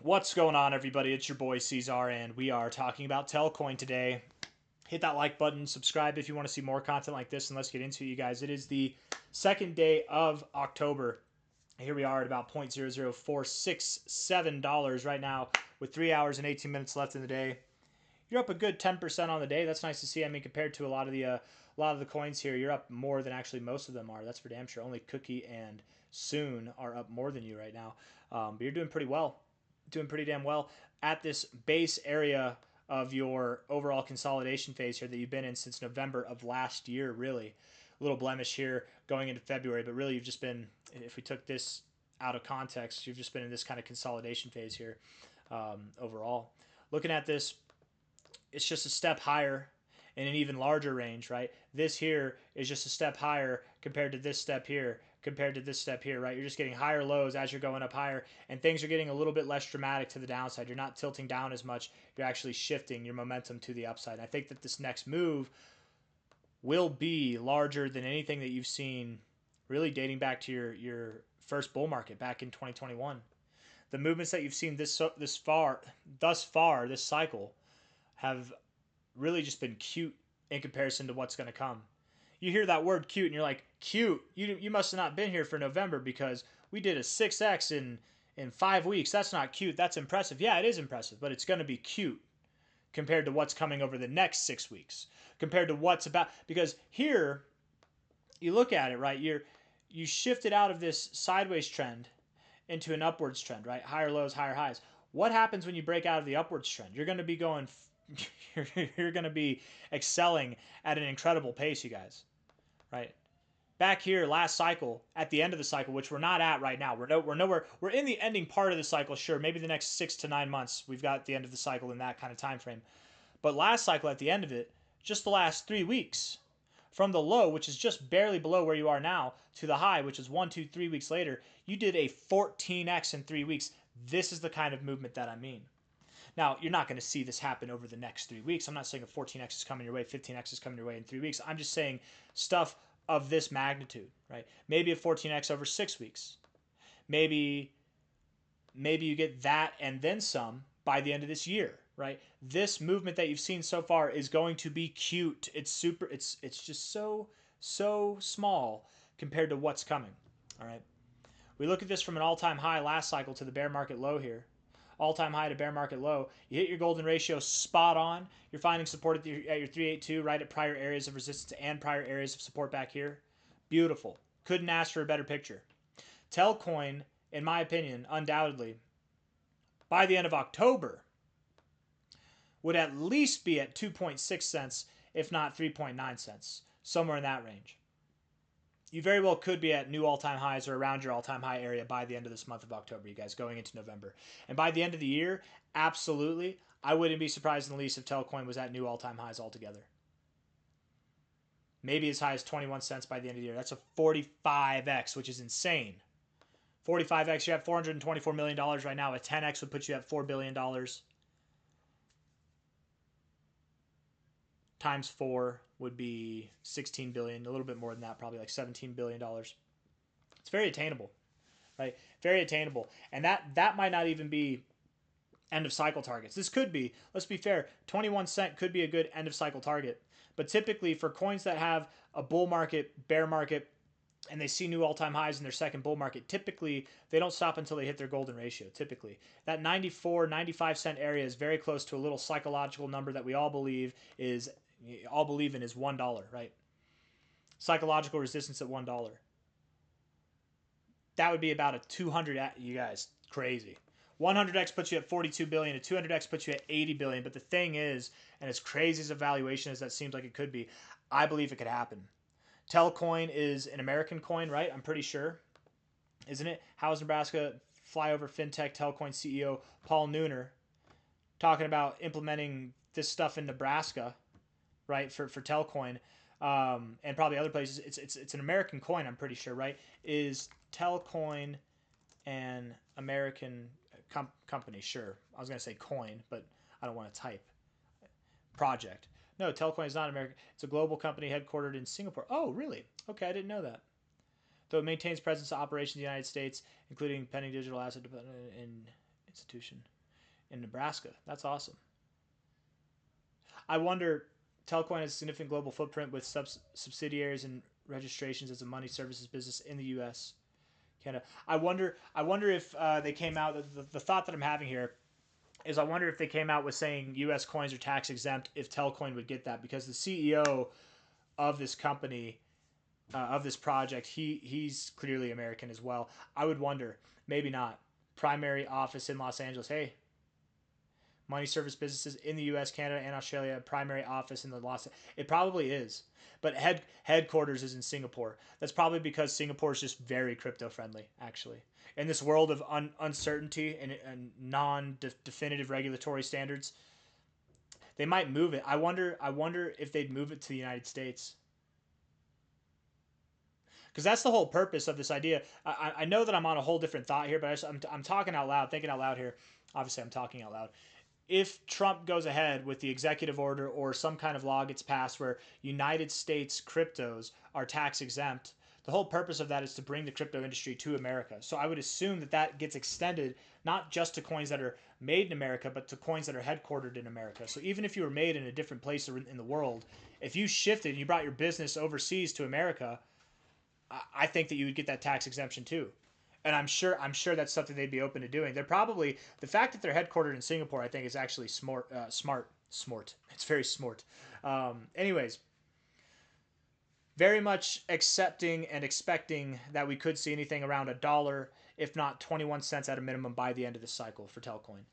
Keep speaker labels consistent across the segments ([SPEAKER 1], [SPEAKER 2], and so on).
[SPEAKER 1] What's going on, everybody? It's your boy C-Zar, and we are talking about Telcoin today. Hit that like button, subscribe if you want to see more content like this, and let's get into it, you guys. It is the second day of October. Here we are at about $0.00467 right now with 3 hours and 18 minutes left in the day. You're up a good 10% on the day. That's nice to see. I mean, compared to a lot of the coins here, you're up more than actually most of them are. That's for damn sure. Only Cookie and Soon are up more than you right now. But you're doing pretty well. Doing pretty damn well at this base area of your overall consolidation phase here that you've been in since November of last year, really. A little blemish here going into February, but really you've just been, if we took this out of context, you've just been in this kind of consolidation phase here overall. Looking at this, it's just a step higher in an even larger range, right? This here is just a step higher compared to this step here, compared to this step here, right? You're just getting higher lows as you're going up higher, and things are getting a little bit less dramatic to the downside. You're not tilting down as much. You're actually shifting your momentum to the upside. And I think that this next move will be larger than anything that you've seen really dating back to your first bull market back in 2021. The movements that you've seen thus far this cycle have really just been cute in comparison to what's going to come. You hear that word cute and you're like, cute? You must have not been here for November because we did a 6x in 5 weeks. That's not cute. That's impressive. Yeah, it is impressive, but it's going to be cute compared to what's coming over the next 6 weeks, compared to what's about. Because here, you look at it, right? You shifted out of this sideways trend into an upwards trend, right? Higher lows, higher highs. What happens when you break out of the upwards trend? You're going to be going you're going to be excelling at an incredible pace, you guys, right? Back here last cycle, at the end of the cycle, which we're not at right now, we're nowhere, we're in the ending part of the cycle. Sure, maybe the next 6 to 9 months we've got the end of the cycle in that kind of time frame, but last cycle, at the end of it, just the last 3 weeks, from the low, which is just barely below where you are now, to the high, which is 1, 2, 3 weeks later, you did a 14x in 3 weeks. This is the kind of movement that I mean. Now, you're not going to see this happen over the next 3 weeks. I'm not saying a 14x is coming your way, 15x is coming your way in 3 weeks. I'm just saying stuff of this magnitude, right? Maybe a 14x over 6 weeks. Maybe you get that and then some by the end of this year, right? This movement that you've seen so far is going to be cute. It's just so small compared to what's coming, all right? We look at this from an all-time high last cycle to the bear market low here. All-time high to bear market low. You hit your golden ratio spot on. You're finding support at your 382, right at prior areas of resistance and prior areas of support back here. Beautiful. Couldn't ask for a better picture. Telcoin, in my opinion, undoubtedly, by the end of October, would at least be at 2.6 cents, if not 3.9 cents, somewhere in that range. You very well could be at new all-time highs or around your all-time high area by the end of this month of October, you guys, going into November. And by the end of the year, absolutely, I wouldn't be surprised in the least if Telcoin was at new all-time highs altogether. Maybe as high as 21 cents by the end of the year. That's a 45x, which is insane. 45x, you're at $424 million right now. A 10x would put you at $4 billion. Times 4 would be 16 billion, a little bit more than that, probably like $17 billion. It's very attainable, right? Very attainable. And that might not even be end of cycle targets. This could be, let's be fair, 21 cent could be a good end of cycle target. But typically for coins that have a bull market, bear market, and they see new all-time highs in their second bull market, typically they don't stop until they hit their golden ratio, typically. That 94, 95 cent area is very close to a little psychological number that we all believe in is $1, right? Psychological resistance at $1. That would be about a 200, you guys, crazy. 100x puts you at 42 billion, a 200x puts you at 80 billion. But the thing is, and as crazy as a valuation as that seems like it could be, I believe it could happen. Telcoin is an American coin, right? I'm pretty sure, isn't it? How's Nebraska flyover fintech Telcoin CEO Paul Nooner talking about implementing this stuff in Nebraska, right, for Telcoin, and probably other places. It's an American coin, I'm pretty sure, right? Is Telcoin an American company? Sure. I was going to say coin, but I don't want to type. Project. No, Telcoin is not American. It's a global company headquartered in Singapore. Oh, really? Okay, I didn't know that. Though it maintains presence and operations in the United States, including pending digital asset in institution in Nebraska. That's awesome. I wonder, Telcoin has a significant global footprint with subsidiaries and registrations as a money services business in the U.S. Canada. I wonder if they came out. The thought that I'm having here is I wonder if they came out with saying U.S. coins are tax exempt, if Telcoin would get that, because the CEO of this company, of this project, he's clearly American as well. I would wonder, maybe not. Primary office in Los Angeles. Hey, money service businesses in the U.S., Canada, and Australia. Primary office in the It probably is, but headquarters is in Singapore. That's probably because Singapore is just very crypto friendly, actually. In this world of uncertainty and non-definitive regulatory standards, they might move it. I wonder if they'd move it to the United States. Because that's the whole purpose of this idea. I know that I'm on a whole different thought here, but I'm talking out loud, thinking out loud here. Obviously, I'm talking out loud. If Trump goes ahead with the executive order or some kind of law gets passed where United States cryptos are tax exempt, the whole purpose of that is to bring the crypto industry to America. So I would assume that that gets extended not just to coins that are made in America, but to coins that are headquartered in America. So even if you were made in a different place in the world, if you shifted and you brought your business overseas to America, I think that you would get that tax exemption too. And I'm sure that's something they'd be open to doing. They're probably, the fact that they're headquartered in Singapore, I think is actually smart. It's very smart. Anyways, very much accepting and expecting that we could see anything around $1, if not 21 cents at a minimum by the end of the cycle for Telcoin.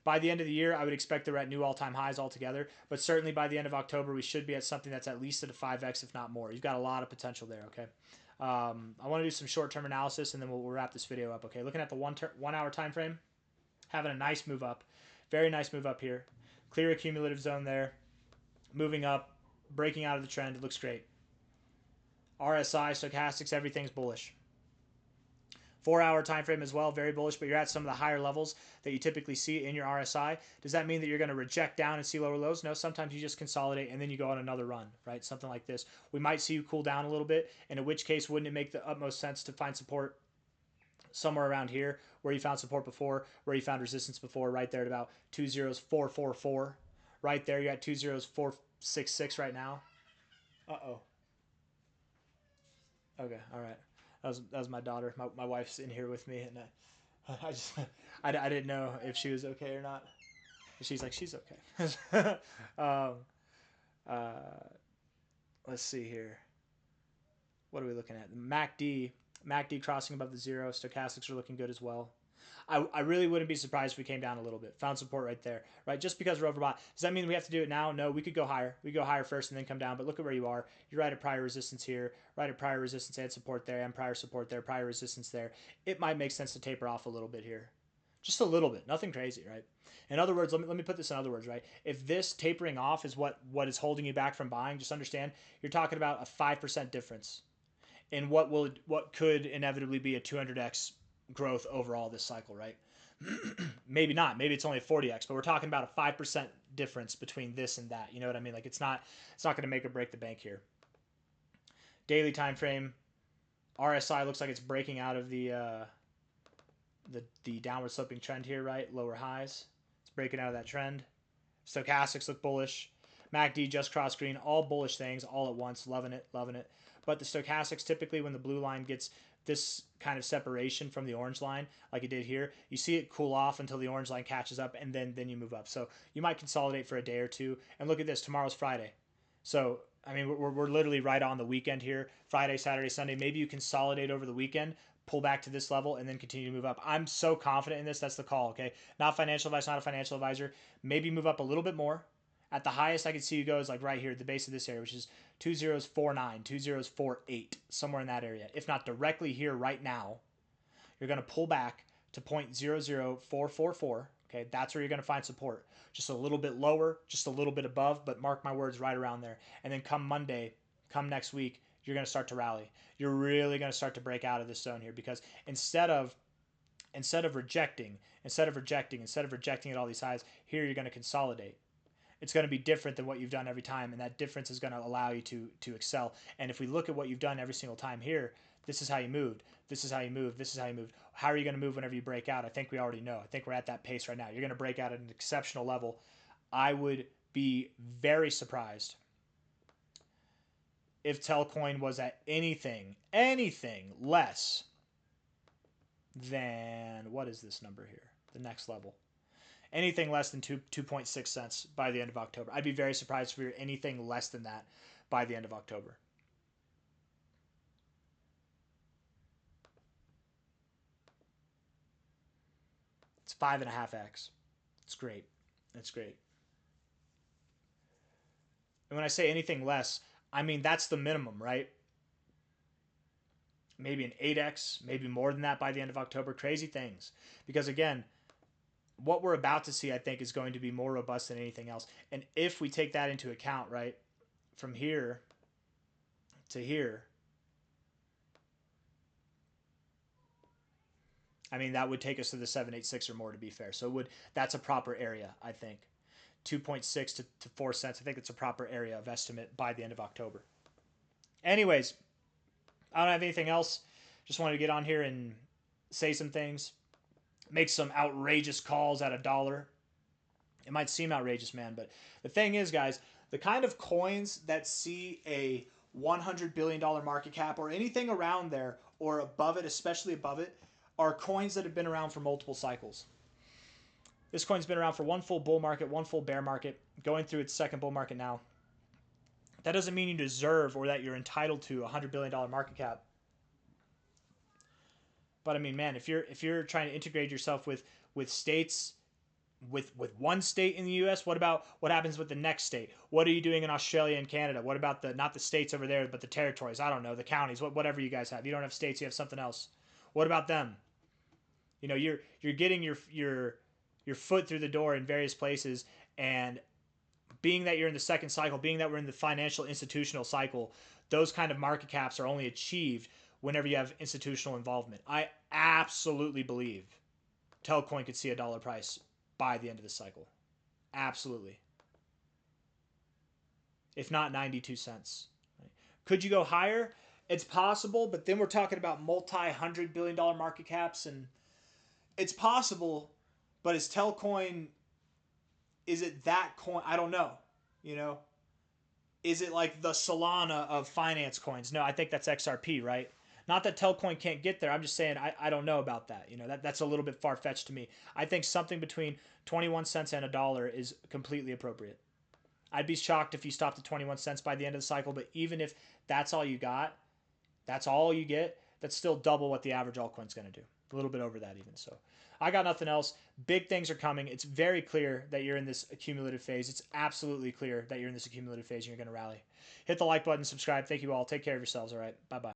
[SPEAKER 1] By the end of the year, I would expect they're at new all-time highs altogether, but certainly by the end of October, we should be at something that's at least at a 5x, if not more. You've got a lot of potential there, okay? I want to do some short-term analysis, and then we'll wrap this video up. Okay, looking at the 1 hour time frame, having a nice move up, very nice move up here. Clear accumulative zone there, moving up, breaking out of the trend. It looks great. RSI, stochastics, everything's bullish. 4 hour time frame as well, very bullish, but you're at some of the higher levels that you typically see in your RSI. Does that mean that you're going to reject down and see lower lows? No, sometimes you just consolidate and then you go on another run, right? Something like this. We might see you cool down a little bit, and in which case, wouldn't it make the utmost sense to find support somewhere around here where you found support before, where you found resistance before, right there at about 20444. Right there, you're at 20466 right now. Uh-oh. Okay, all right. That was my daughter. My wife's in here with me, and I just I didn't know if she was okay or not. She's like, she's okay. um, uh, let's see here. What are we looking at? MACD crossing above the zero. Stochastics are looking good as well. I really wouldn't be surprised if we came down a little bit. Found support right there, right? Just because we're overbought. Does that mean we have to do it now? No, we could go higher. We go higher first and then come down, but look at where you are. You're right at prior resistance here, right at prior resistance and support there, and prior support there, prior resistance there. It might make sense to taper off a little bit here. Just a little bit, nothing crazy, right? In other words, let me put this in other words, right? If this tapering off is what is holding you back from buying, just understand you're talking about a 5% difference in what could inevitably be a 200x growth overall this cycle, right? Maybe not. Maybe it's only a 40x, but we're talking about a 5% difference between this and that. You know what I mean? Like it's not going to make or break the bank here. Daily time frame, RSI looks like it's breaking out of the downward sloping trend here, right? Lower highs. It's breaking out of that trend. Stochastics look bullish. MACD just crossed green. All bullish things all at once. Loving it, loving it. But the stochastics, typically when the blue line gets this kind of separation from the orange line, like it did here, you see it cool off until the orange line catches up, and then you move up. So you might consolidate for a day or two. And look at this, tomorrow's Friday. So, I mean, we're literally right on the weekend here. Friday, Saturday, Sunday. Maybe you consolidate over the weekend, pull back to this level, and then continue to move up. I'm so confident in this. That's the call, okay? Not financial advice, not a financial advisor. Maybe move up a little bit more. At the highest I could see you go is like right here at the base of this area, which is 2049, 2048, somewhere in that area. If not directly here right now, you're going to pull back to 0.00444. Okay, that's where you're going to find support. Just a little bit lower, just a little bit above, but mark my words, right around there. And then come Monday, come next week, you're going to start to rally. You're really going to start to break out of this zone here, because instead of rejecting at all these highs, here you're going to consolidate. It's going to be different than what you've done every time, and that difference is going to allow you to excel. And if we look at what you've done every single time here, this is how you moved. This is how you moved. This is how you moved. How are you going to move whenever you break out? I think we already know. I think we're at that pace right now. You're going to break out at an exceptional level. I would be very surprised if Telcoin was at anything less than, what is this number here? The next level. Anything less than 2.6 cents by the end of October. I'd be very surprised if we were anything less than that by the end of October. It's 5.5x. It's great. It's great. And when I say anything less, I mean that's the minimum, right? Maybe an 8x, maybe more than that by the end of October. Crazy things. Because again, what we're about to see, I think, is going to be more robust than anything else. And if we take that into account, right, from here to here, I mean, that would take us to the 786 or more, to be fair. So that's a proper area, I think. 2.6 to 4 cents. I think it's a proper area of estimate by the end of October. Anyways, I don't have anything else. Just wanted to get on here and say some things. Make some outrageous calls at $1. It might seem outrageous, man, but the thing is, guys, the kind of coins that see a $100 billion market cap or anything around there or above it, especially above it, are coins that have been around for multiple cycles. This coin's been around for one full bull market, one full bear market, going through its second bull market now. That doesn't mean you deserve or that you're entitled to a $100 billion market cap. But I mean, man, if you're trying to integrate yourself with states, with one state in the U.S., what happens with the next state? What are you doing in Australia and Canada? What about not the states over there, but the territories? I don't know, the counties, whatever you guys have. You don't have states, you have something else. What about them? You know, you're getting your foot through the door in various places, and being that you're in the second cycle, being that we're in the financial institutional cycle, those kind of market caps are only achieved whenever you have institutional involvement. I absolutely believe Telcoin could see a dollar price by the end of the cycle. Absolutely. If not 92 cents. Could you go higher? It's possible, but then we're talking about multi-$100 billion market caps, and it's possible, but is Telcoin, is it that coin? I don't know. You know, is it like the Solana of finance coins? No, I think that's XRP, right? Not that Telcoin can't get there. I'm just saying I don't know about that. You know, that's a little bit far-fetched to me. I think something between 21 cents and $1 is completely appropriate. I'd be shocked if you stopped at 21 cents by the end of the cycle, but even if that's all you got, that's all you get, that's still double what the average altcoin's going to do. A little bit over that even. So I got nothing else. Big things are coming. It's very clear that you're in this accumulative phase. It's absolutely clear that you're in this accumulative phase and you're going to rally. Hit the like button, subscribe. Thank you all. Take care of yourselves. All right. Bye-bye.